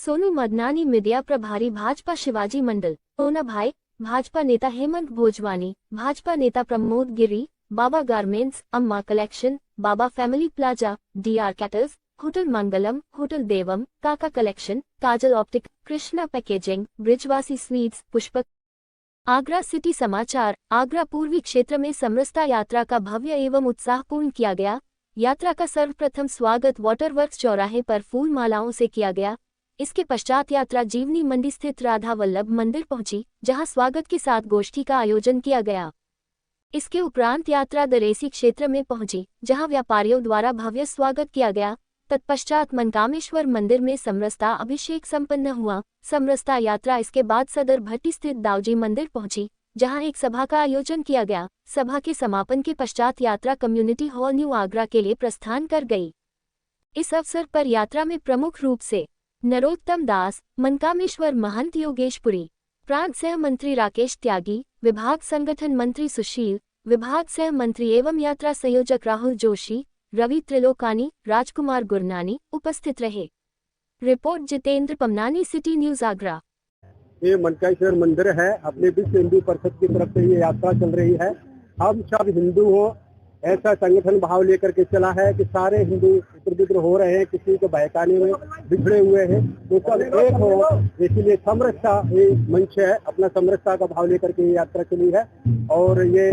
Sonu Madnani media प्रभारी भाजपा शिवाजी मंडल, ओना भाई, भाजपा नेता हेमंत भोजवानी, भाजपा नेता Pramod Giri, Baba garments, Amma collection, Baba family plaza, DR cattles, hotel Mangalam, hotel Devam, Kaka collection, Kajal optic, Krishna packaging, Brijwasi sweets, Pushpak. Agra city समाचार। आगरा पूर्वी क्षेत्र में समरसता यात्रा का भव्य एवं उत्साहपूर्ण किया गया। यात्रा का सर्वप्रथम स्वागत वाटरवर्क्स चौराहे पर फूल मालाओं से किया गया। इसके पश्चात यात्रा जीवनी मंडी स्थित राधा वल्लभ मंदिर पहुंची, जहां स्वागत के साथ गोष्ठी का आयोजन किया गया। इसके उपरांत यात्रा दरेसी क्षेत्र में पहुंची, जहां व्यापारियों द्वारा भव्य स्वागत किया गया। तत्पश्चात मनकामेश्वर मंदिर में समरसता अभिषेक संपन्न हुआ। समरसता यात्रा इसके बाद सदर भट्टी स्थित दाऊजी मंदिर पहुंची, जहां एक सभा का आयोजन किया गया। सभा के समापन के पश्चात यात्रा कम्युनिटी हॉल न्यू आगरा के लिए प्रस्थान कर गई। इस अवसर पर यात्रा में प्रमुख रूप से नरोत्तम दास, मनकामेश्वर महंत योगेशपुरी, प्रांत सह मंत्री राकेश त्यागी, विभाग संगठन मंत्री सुशील, विभाग सह मंत्री एवं यात्रा संयोजक राहुल जोशी, रवि त्रिलोकानी, राजकुमार गुरनानी उपस्थित रहे। Report Jitendra Pamnani, city news Agra. ये मनकामेश्वर मंदिर है, अपने विश्व हिंदू परिषद की तरफ से ये यात्रा चल रही है। हम सब हिंदू हो ऐसा संगठन भाव लेकर के चला है कि सारे हिंदू इधर हो रहे हैं, किसी को बहकाने में बिछड़े हुए हैं, तो सब एक हो। इसलिए समरसता ये मंच है, अपना समरसता का भाव लेकर के ये यात्रा चली है और ये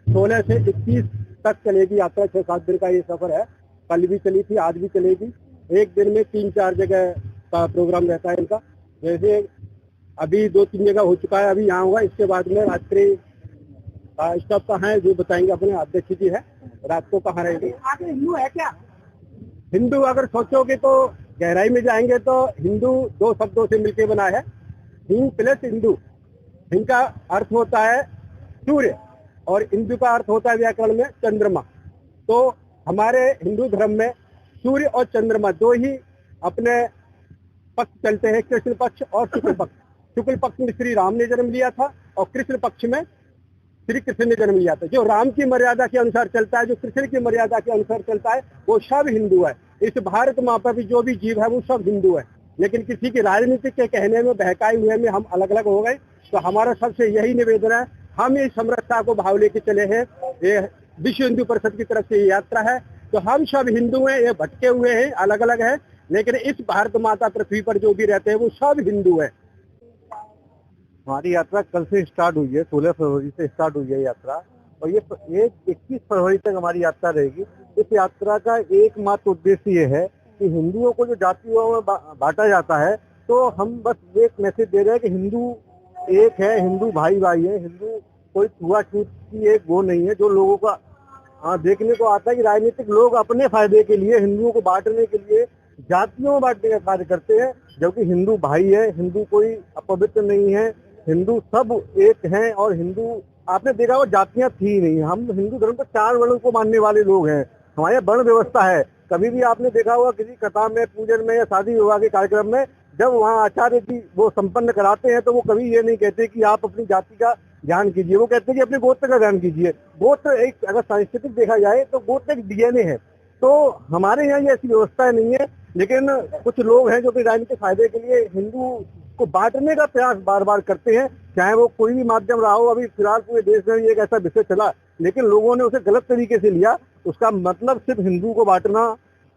16 से 21 तक चलेगी यात्रा। 6-7 दिन का ये सफर है। कल भी चली थी, आज भी चलेगी। एक दिन में 3-4 जगह का प्रोग्राम रहता है इनका। जैसे अभी 2-3 जगह हो चुका है, अभी यहाँ हुआ। इसके बाद में रात्रि स्टॉप कहाँ है जो बताएंगे अपने अध्यक्ष जी है। रात को कहाँ रहेगी? हिंदू है क्या? हिंदू अगर सोचोगे तो गहराई में जाएंगे तो हिंदू 2 शब्दों से मिलकर बना है, हिंद प्लस हिंदू। हिंद का अर्थ होता है सूर्य और हिंदू का अर्थ होता है व्याकरण में चंद्रमा। तो हमारे हिंदू धर्म में सूर्य और चंद्रमा 2 ही अपने पक्ष चलते हैं, कृष्ण पक्ष और शुक्ल पक्ष। शुक्ल पक्ष में श्री राम ने जन्म लिया था और कृष्ण पक्ष में श्री कृष्ण ने जन्म लिया था। जो राम की मर्यादा के अनुसार चलता है, जो कृष्ण की मर्यादा के अनुसार चलता है, वो सब हिंदू है। इस भारत माँ पर भी जो भी जीव है वो सब हिंदू है। लेकिन किसी की राजनीति के कहने में, बहकाए हुए में हम अलग अलग हो गए। तो हमारा सबसे यही निवेदन है, हम इस समरसता को भाव लेके चले हैं। ये विश्व हिंदू परिषद की तरफ से ये यात्रा है। तो हम सब हिंदू हैं, ये भटके हुए हैं, अलग अलग हैं, लेकिन इस भारत माता पृथ्वी पर जो भी रहते हैं वो सब हिंदू है। हमारी यात्रा कल से स्टार्ट हुई है, 16 फरवरी से स्टार्ट हुई है यात्रा और ये 21 फरवरी तक हमारी यात्रा रहेगी। इस यात्रा का एकमात्र उद्देश्य ये है कि हिंदुओं को जो जातियों में बांटा जाता है, तो हम बस एक मैसेज दे रहे हैं कि हिंदू एक है, हिंदू भाई भाई है। हिंदू कोई छुआछूत की एक वो नहीं है। जो लोगों का देखने को आता है कि राजनीतिक लोग अपने फायदे के लिए हिंदुओं को बांटने के लिए जातियों में बांटने का कार्य करते हैं, जबकि हिंदू भाई है, हिंदू कोई अपवित्र नहीं है। हिंदू सब एक हैं और हिंदू आपने देखा होगा जातियां थी नहीं। हम हिंदू धर्म पर 4 वर्णों को मानने वाले लोग हैं। हमारे वर्ण व्यवस्था है। कभी भी आपने देखा होगा किसी कथा में, पूजन में या शादी विवाह के कार्यक्रम में, जब वहाँ आचार्य जी वो संपन्न कराते हैं तो वो कभी ये नहीं कहते कि आप अपनी जाति का ध्यान कीजिए, वो कहते हैं कि अपने गोत्र का ध्यान कीजिए। गोत्र एक अगर सांस्कृतिक देखा जाए तो गोत्र एक डीएनए है। तो हमारे यहाँ ये ऐसी व्यवस्था नहीं है, लेकिन कुछ लोग हैं जो कि राजनीतिक फायदे के लिए हिंदू को बांटने का प्रयास बार बार करते हैं, चाहे वो कोई भी माध्यम रहा हो। अभी फिलहाल पूरे देश में एक ऐसा विषय चला, लेकिन लोगों ने उसे गलत तरीके से लिया। उसका मतलब सिर्फ हिंदू को बांटना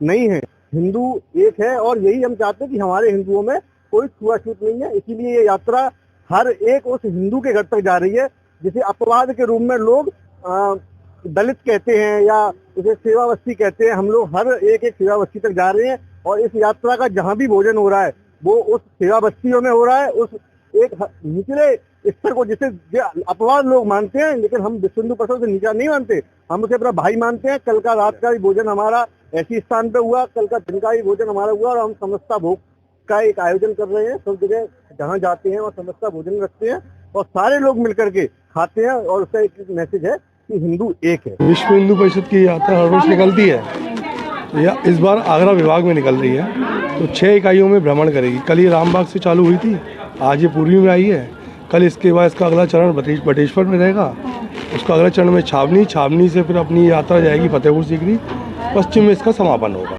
नहीं है, हिंदू एक है और यही हम चाहते हैं कि हमारे हिंदुओं में कोई छुआछूत नहीं है। इसीलिए ये यात्रा हर एक उस हिंदू के घर तक जा रही है जिसे अपवाद के रूप में लोग दलित कहते हैं या उसे सेवा बस्ती कहते हैं। हम लोग हर एक सेवा बस्ती तक जा रहे हैं और इस यात्रा का जहाँ भी भोजन हो रहा है वो उस सेवा बस्तियों में हो रहा है, उस एक निचले स्तर को जिसे अपवाद लोग मानते हैं, लेकिन हम विश्व हिंदू परिषद से नीचा नहीं मानते। हम उसे अपना भाई मानते हैं। कल का रात का भी भोजन हमारा ऐसी स्थान पे हुआ, कल का दिन का भी भोजन हमारा हुआ और हम समरसता भोग का एक आयोजन कर रहे हैं। सब जगह जहाँ जाते हैं और समरसता भोजन रखते हैं और सारे लोग मिलकर के खाते हैं और उसका एक मैसेज है कि हिंदू एक है। विश्व हिंदू परिषद की यात्रा हर वर्ष निकलती है, या इस बार आगरा विभाग में निकल रही है। तो 6 इकाइयों में भ्रमण करेगी। कल ये रामबाग से चालू हुई थी, आज ये पूर्वी में आई है। कल इसके बाद इसका अगला चरण बटेश्वर में रहेगा। उसका अगला चरण में छावनी से फिर अपनी यात्रा जाएगी फतेहपुर सीकरी। पश्चिम में इसका समापन होगा।